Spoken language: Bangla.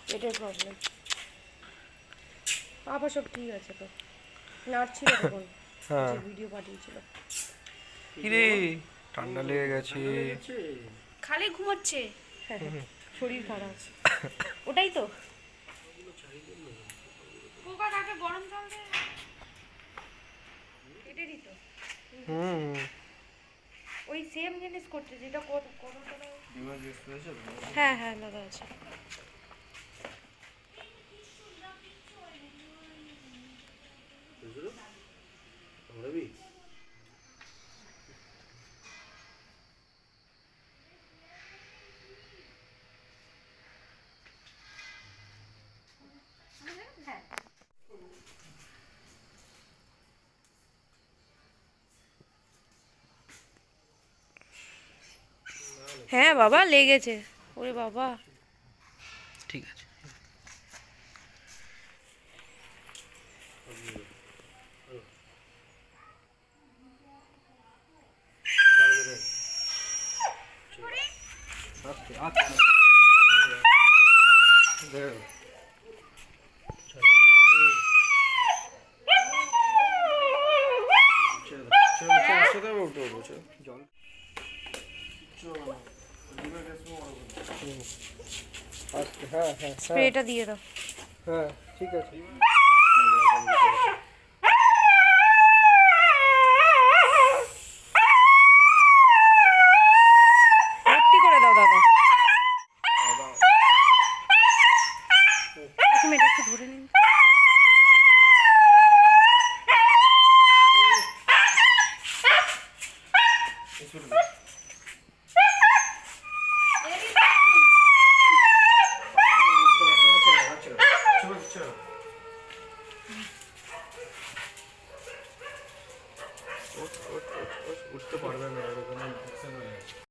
পেটের প্রবলেম। আবার সব ঠিক আছে তো, নাড়ছিল তখন হ্যাঁ। যে ভিডিও পাঠিয়েছিল। কিরে ঠান্ডা লেগে গেছে। খালি ঘুমাচ্ছে। শরীর খারাপ। ওটাই তো পোকা কাকে গরম জল দিয়ে কেটে দিত। হুম। ওই সেম জিনিস করছে যেটা হ্যাঁ হ্যাঁ দাদা আছে। হ্যাঁ বাবা লেগেছে। ওরে বাবা। ঠিক আছে। হ্যাঁ হ্যাঁ স্প্রেটা দিয়ে দাও। হ্যাঁ ঠিক আছে। ভর্তি করে দাও দাদা। তুমি এটা একটু ধরে নিন। উঠতে পারবে না এরকম ইনফেকশন হয়ে গেছে।